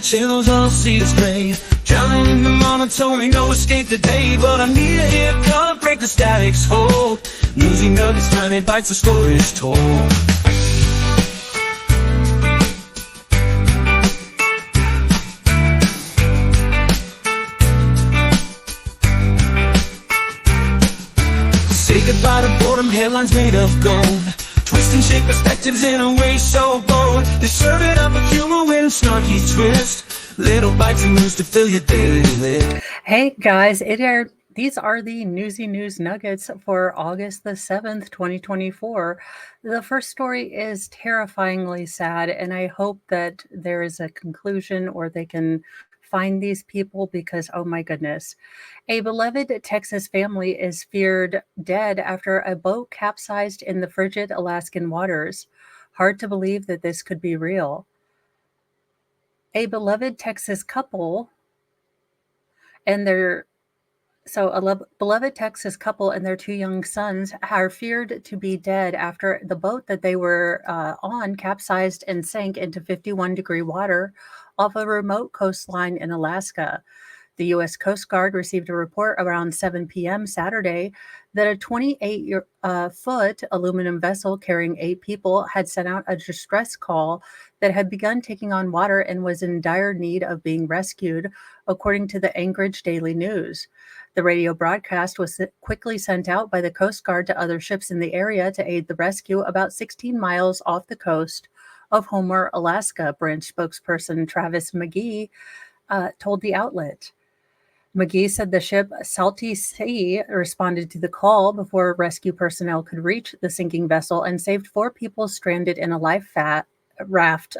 chills, all see is gray. Drowning in the monotony, no escape today. But I need a haircut, break the static's hold. Newsy Nuggets, time it bites, the score is told. Say goodbye to boredom, headlines made of gold. Twist and shake perspectives in a way so bold. They serve it up with humor with a snarky twist. Little bites of news to fill your daily list. Hey guys, these are the Newsy News Nuggets for August the 7th, 2024. The first story is terrifyingly sad, and I hope that there is a conclusion or they can find these people because, oh my goodness. A beloved Texas family is feared dead after a boat capsized in the frigid Alaskan waters. Hard to believe that this could be real. A beloved Texas couple and their beloved Texas couple and their two young sons are feared to be dead after the boat that they were on capsized and sank into 51-degree water off a remote coastline in Alaska. The U.S. Coast Guard received a report around 7 p.m. Saturday that a 28-foot aluminum vessel carrying 8 people had sent out a distress call that had begun taking on water and was in dire need of being rescued, according to the Anchorage Daily News. The radio broadcast was quickly sent out by the Coast Guard to other ships in the area to aid the rescue about 16 miles off the coast of Homer, Alaska, branch spokesperson Travis McGee told the outlet. McGee said the ship Salty Sea responded to the call before rescue personnel could reach the sinking vessel and saved 4 people stranded in a life raft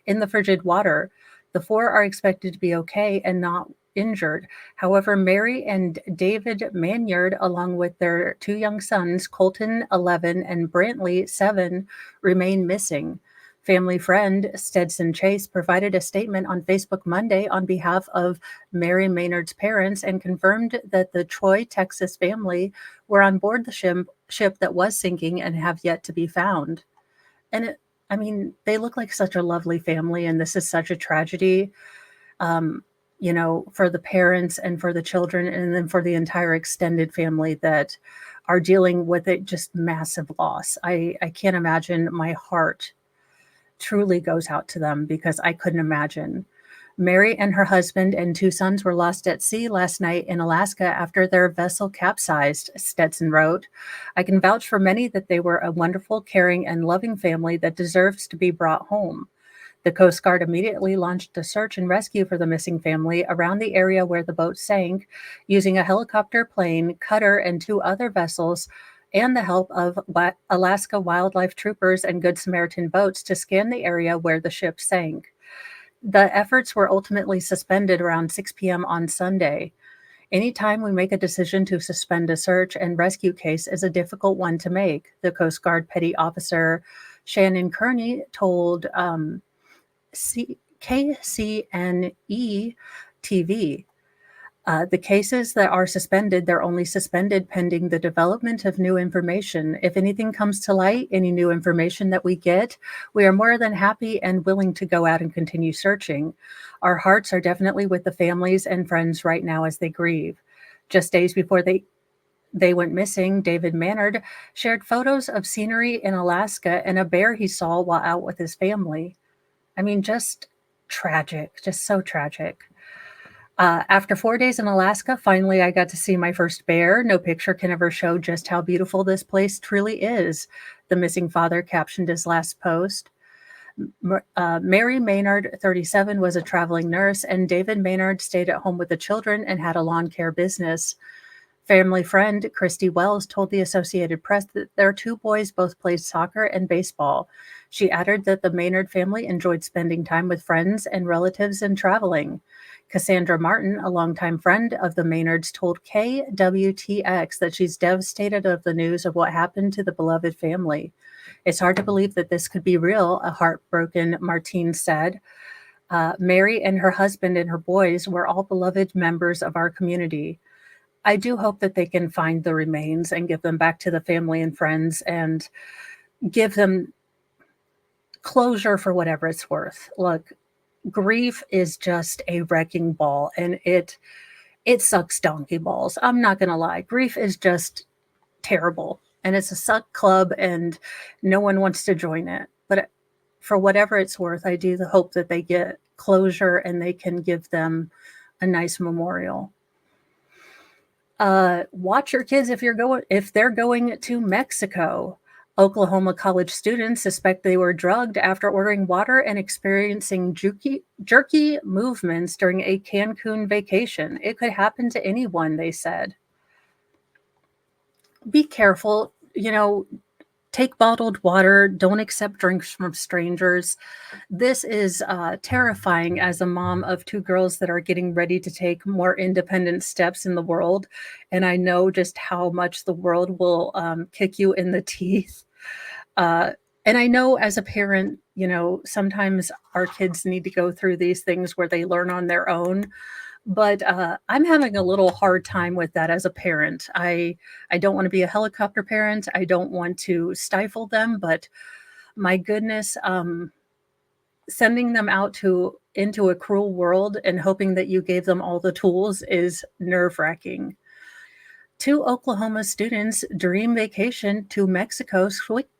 in the frigid water. The 4 are expected to be okay and not injured. However, Mary and David Manyard, along with their 2 young sons, Colton, 11, and Brantley, 7, remain missing. Family friend Stetson Chase provided a statement on Facebook Monday on behalf of Mary Maynard's parents and confirmed that the Troy, Texas family were on board the ship that was sinking and have yet to be found. And they look like such a lovely family, and this is such a tragedy, for the parents and for the children, and then for the entire extended family that are dealing with it, just massive loss. I can't imagine. My heart truly goes out to them because I couldn't imagine. Mary and her husband and 2 sons were lost at sea last night in Alaska after their vessel capsized, Stetson wrote. I can vouch for many that they were a wonderful, caring, and loving family that deserves to be brought home. The Coast Guard immediately launched a search and rescue for the missing family around the area where the boat sank, using a helicopter, plane, cutter, and 2 other vessels, and the help of Alaska wildlife troopers and Good Samaritan boats to scan the area where the ship sank. The efforts were ultimately suspended around 6 p.m. on Sunday. Anytime we make a decision to suspend a search and rescue case is a difficult one to make, the Coast Guard Petty Officer Shannon Kearney told KCNE TV. The cases that are suspended, they're only suspended pending the development of new information. If anything comes to light, any new information that we get, we are more than happy and willing to go out and continue searching. Our hearts are definitely with the families and friends right now as they grieve. Just days before they went missing, David Mannard shared photos of scenery in Alaska and a bear he saw while out with his family. Just tragic, just so tragic. After 4 days in Alaska, finally I got to see my first bear. No picture can ever show just how beautiful this place truly is, the missing father captioned his last post. Mary Maynard, 37, was a traveling nurse, and David Maynard stayed at home with the children and had a lawn care business. Family friend Christy Wells told the Associated Press that their 2 boys both played soccer and baseball. She added that the Maynard family enjoyed spending time with friends and relatives and traveling. Cassandra Martin, a longtime friend of the Maynards, told KWTX that she's devastated of the news of what happened to the beloved family. It's hard to believe that this could be real, a heartbroken Martine said. Mary and her husband and her boys were all beloved members of our community. I do hope that they can find the remains and give them back to the family and friends and give them closure for whatever it's worth. Look, grief is just a wrecking ball, and it sucks donkey balls. I'm not gonna lie. Grief is just terrible, and it's a suck club, and no one wants to join it. But for whatever it's worth, I do hope that they get closure and they can give them a nice memorial. Watch your kids if they're going to Mexico. Oklahoma college students suspect they were drugged after ordering water and experiencing jerky movements during a Cancun vacation. It could happen to anyone, they said. Be careful, take bottled water, don't accept drinks from strangers. This is terrifying as a mom of two girls that are getting ready to take more independent steps in the world. And I know just how much the world will kick you in the teeth. Uh, and I know as a parent, sometimes our kids need to go through these things where they learn on their own. But I'm having a little hard time with that as a parent. I don't want to be a helicopter parent. I don't want to stifle them, but my goodness, sending them out into a cruel world and hoping that you gave them all the tools is nerve-wracking. Two Oklahoma students' dream vacation to Mexico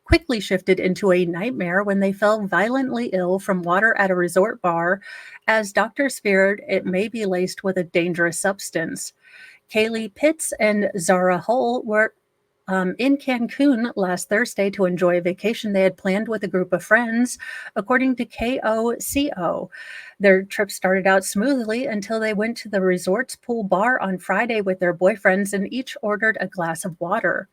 quickly shifted into a nightmare when they fell violently ill from water at a resort bar, as doctors feared it may be laced with a dangerous substance. Kaylee Pitts and Zara Hull were in Cancun last Thursday to enjoy a vacation they had planned with a group of friends, according to KOCO. Their trip started out smoothly until they went to the resort's pool bar on Friday with their boyfriends and each ordered a glass of water.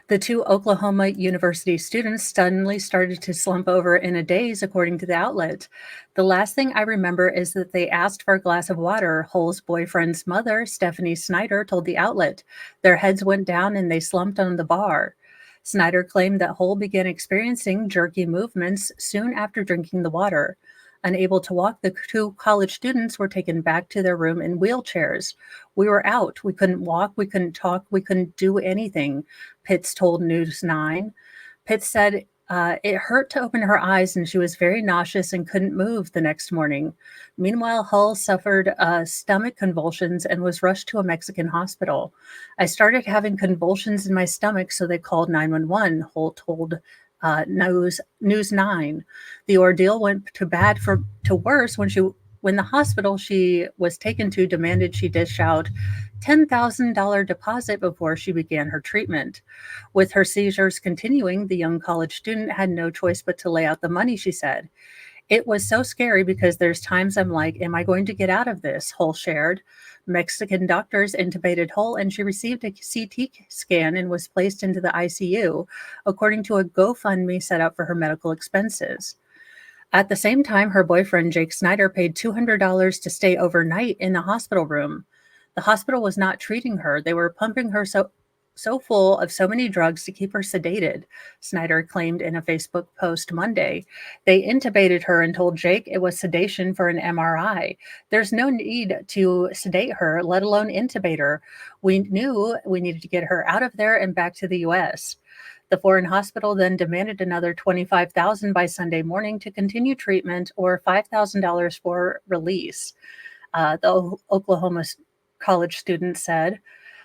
The two Oklahoma University students suddenly started to slump over in a daze, according to the outlet. The last thing I remember is that they asked for a glass of water, Hull's boyfriend's mother, Stephanie Snyder, told the outlet. Their heads went down and they slumped on the bar. Snyder claimed that Hull began experiencing jerky movements soon after drinking the water. Unable to walk, the two college students were taken back to their room in wheelchairs. We were out. We couldn't walk. We couldn't talk. We couldn't do anything, Pitts told News 9. Pitts said it hurt to open her eyes and she was very nauseous and couldn't move the next morning. Meanwhile, Hull suffered stomach convulsions and was rushed to a Mexican hospital. I started having convulsions in my stomach, so they called 911, Hull told News 9. The ordeal went to worse when the hospital she was taken to demanded she dish out $10,000 deposit before she began her treatment. With her seizures continuing, the young college student had no choice but to lay out the money, she said. It was so scary because there's times I'm like, am I going to get out of this? Hull shared. Mexican doctors intubated Hull and she received a CT scan and was placed into the ICU, according to a GoFundMe set up for her medical expenses. At the same time, her boyfriend, Jake Snyder, paid $200 to stay overnight in the hospital room. The hospital was not treating her. They were pumping her so full of so many drugs to keep her sedated, Snyder claimed in a Facebook post Monday. They intubated her and told Jake it was sedation for an MRI. There's no need to sedate her, let alone intubate her. We knew we needed to get her out of there and back to the U.S. The foreign hospital then demanded another $25,000 by Sunday morning to continue treatment or $5,000 for release. The Oklahoma college student said.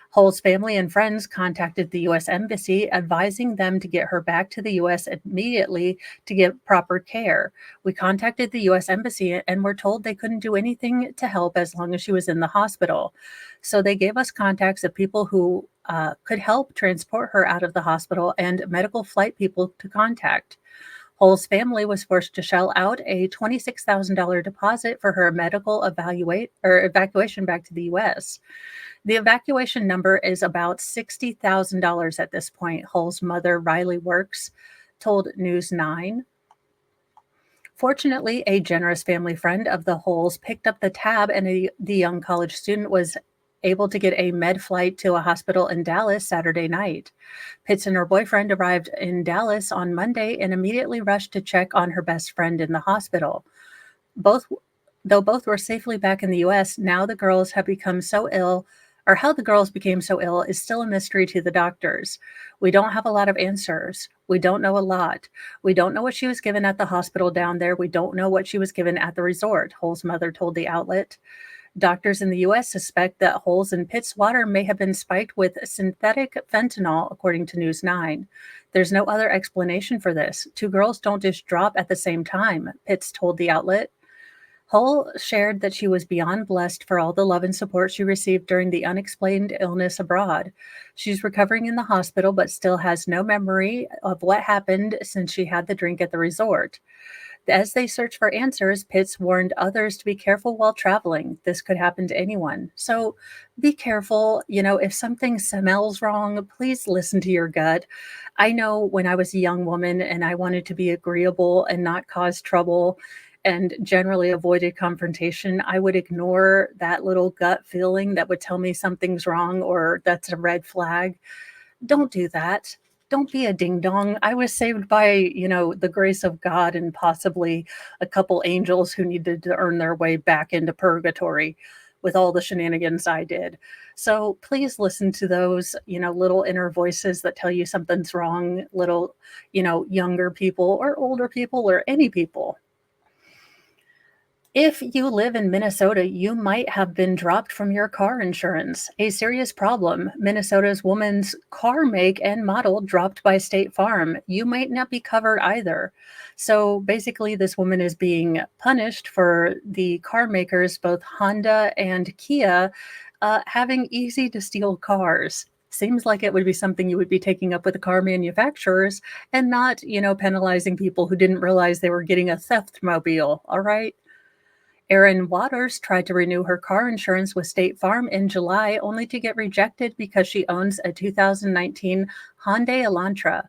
Hull's family and friends contacted the U.S. Embassy, advising them to get her back to the U.S. immediately to get proper care. We contacted the U.S. Embassy and were told they couldn't do anything to help as long as she was in the hospital. So they gave us contacts of people who could help transport her out of the hospital and medical flight people to contact. Hull's family was forced to shell out a $26,000 deposit for her medical evacuation back to the U.S. The evacuation number is about $60,000 at this point, Hull's mother, Riley Works, told News 9. Fortunately, a generous family friend of the Hulls picked up the tab, and the young college student was able to get a med flight to a hospital in Dallas Saturday night. Pitts and her boyfriend arrived in Dallas on Monday and immediately rushed to check on her best friend in the hospital. Though both were safely back in the U.S., now the girls have become so ill or how the girls became so ill is still a mystery to the doctors. We don't have a lot of answers. We don't know a lot. We don't know what she was given at the hospital down there. We don't know what she was given at the resort, Hull's mother told the outlet. Doctors in the U.S. suspect that Hull's and Pitt's water may have been spiked with synthetic fentanyl, according to News 9. There's no other explanation for this. Two girls don't just drop at the same time, Pitts told the outlet. Hull shared that she was beyond blessed for all the love and support she received during the unexplained illness abroad. She's recovering in the hospital, but still has no memory of what happened since she had the drink at the resort. As they search for answers, Pitts warned others to be careful while traveling. This could happen to anyone. So be careful. If something smells wrong, please listen to your gut. I know when I was a young woman and I wanted to be agreeable and not cause trouble and generally avoided confrontation, I would ignore that little gut feeling that would tell me something's wrong or that's a red flag. Don't do that. Don't be a ding dong. I was saved by, the grace of God and possibly a couple angels who needed to earn their way back into purgatory with all the shenanigans I did. So please listen to those, little inner voices that tell you something's wrong, little, younger people or older people or any people. If you live in Minnesota, you might have been dropped from your car insurance. A serious problem. Minnesota's woman's car make and model dropped by State Farm. You might not be covered either. So basically, this woman is being punished for the car makers, both Honda and Kia, having easy to steal cars. Seems like it would be something you would be taking up with the car manufacturers and not, penalizing people who didn't realize they were getting a theft mobile. All right. Erin Waters tried to renew her car insurance with State Farm in July, only to get rejected because she owns a 2019 Hyundai Elantra.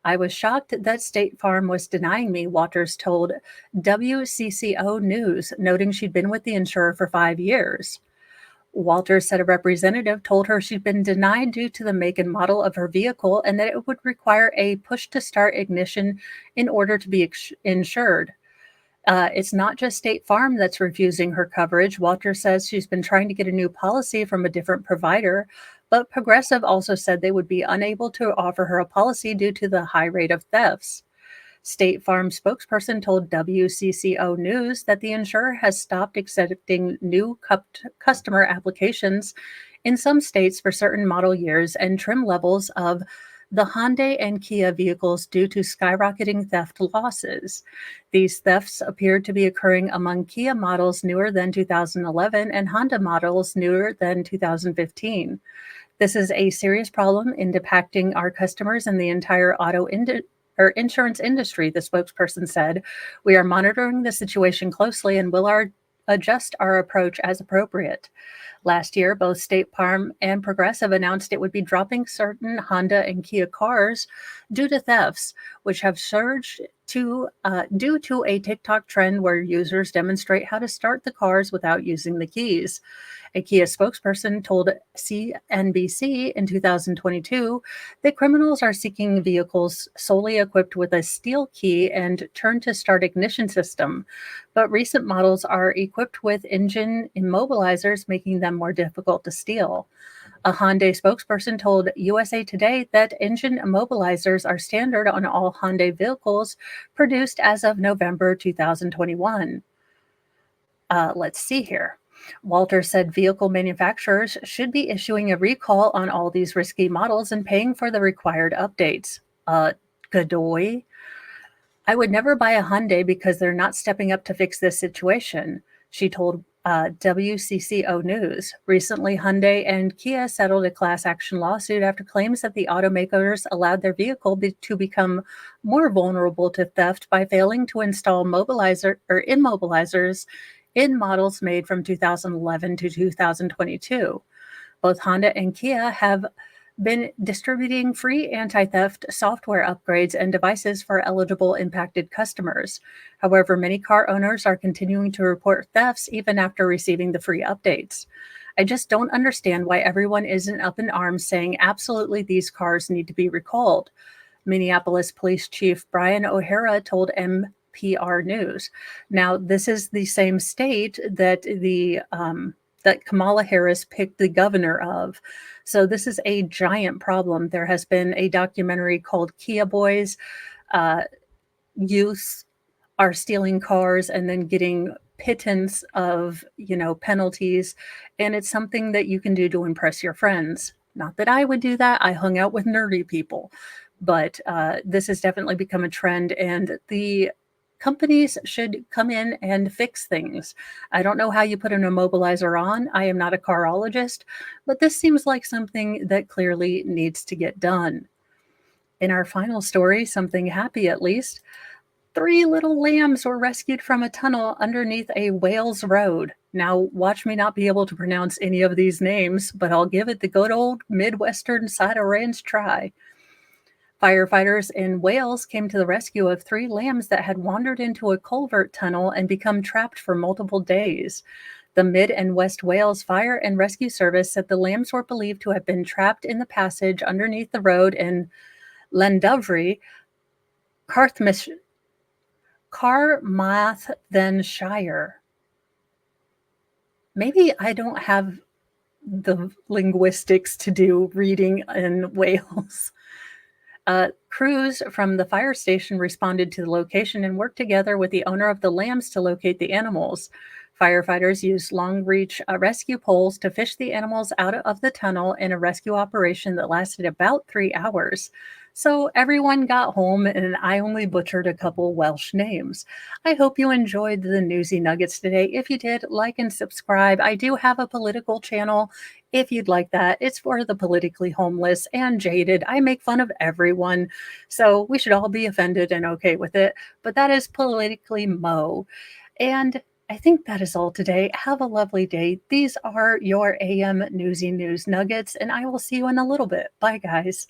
I was shocked that State Farm was denying me, Waters told WCCO News, noting she'd been with the insurer for 5 years. Walters said a representative told her she'd been denied due to the make and model of her vehicle and that it would require a push-to-start ignition in order to be insured. It's not just State Farm that's refusing her coverage. Walter says she's been trying to get a new policy from a different provider, but Progressive also said they would be unable to offer her a policy due to the high rate of thefts. State Farm spokesperson told WCCO News that the insurer has stopped accepting new customer applications in some states for certain model years and trim levels of the Hyundai and Kia vehicles due to skyrocketing theft losses. These thefts appear to be occurring among Kia models newer than 2011 and Honda models newer than 2015. This is a serious problem impacting our customers and the entire insurance industry, the spokesperson said. We are monitoring the situation closely and will adjust our approach as appropriate. Last year, both State Farm and Progressive announced it would be dropping certain Honda and Kia cars due to thefts, which have surged due to a TikTok trend where users demonstrate how to start the cars without using the keys. A Kia spokesperson told CNBC in 2022 that criminals are seeking vehicles solely equipped with a steel key and turn-to-start ignition system, but recent models are equipped with engine immobilizers, making them more difficult to steal. A Hyundai spokesperson told USA Today that engine immobilizers are standard on all Hyundai vehicles produced as of November 2021. Let's see here. Walter said vehicle manufacturers should be issuing a recall on all these risky models and paying for the required updates. Godoy. I would never buy a Hyundai because they're not stepping up to fix this situation, she told WCCO News. Recently, Hyundai and Kia settled a class action lawsuit after claims that the automakers allowed their vehicle to become more vulnerable to theft by failing to install immobilizers in models made from 2011 to 2022. Both Honda and Kia have been distributing free anti-theft software upgrades and devices for eligible impacted customers. However, many car owners are continuing to report thefts even after receiving the free updates. I just don't understand why everyone isn't up in arms saying absolutely these cars need to be recalled. Minneapolis Police Chief Brian O'Hara told NPR News. Now, this is the same state that the that Kamala Harris picked the governor of. So this is a giant problem. There has been a documentary called Kia Boys. Youth are stealing cars and then getting pittance of, penalties. And it's something that you can do to impress your friends. Not that I would do that. I hung out with nerdy people. But this has definitely become a trend, and the companies should come in and fix things. I don't know how you put an immobilizer on. I am not a carologist, but this seems like something that clearly needs to get done. In our final story, something happy at least, 3 little lambs were rescued from a tunnel underneath a Wales road. Now, watch me not be able to pronounce any of these names, but I'll give it the good old Midwestern side of ranch try. Firefighters in Wales came to the rescue of 3 lambs that had wandered into a culvert tunnel and become trapped for multiple days. The Mid and West Wales Fire and Rescue Service said the lambs were believed to have been trapped in the passage underneath the road in Llandovery, Carmarthenshire. Maybe I don't have the linguistics to do reading in Wales. Crews from the fire station responded to the location and worked together with the owner of the lambs to locate the animals. Firefighters used long-reach rescue poles to fish the animals out of the tunnel in a rescue operation that lasted about 3 hours. So everyone got home, and I only butchered a couple Welsh names. I hope you enjoyed the Newsy Nuggets today. If you did, like and subscribe. I do have a political channel if you'd like that. It's for the politically homeless and jaded. I make fun of everyone, so we should all be offended and okay with it. But that is Politically Mo. And I think that is all today. Have a lovely day. These are your AM Newsy News Nuggets, and I will see you in a little bit. Bye, guys.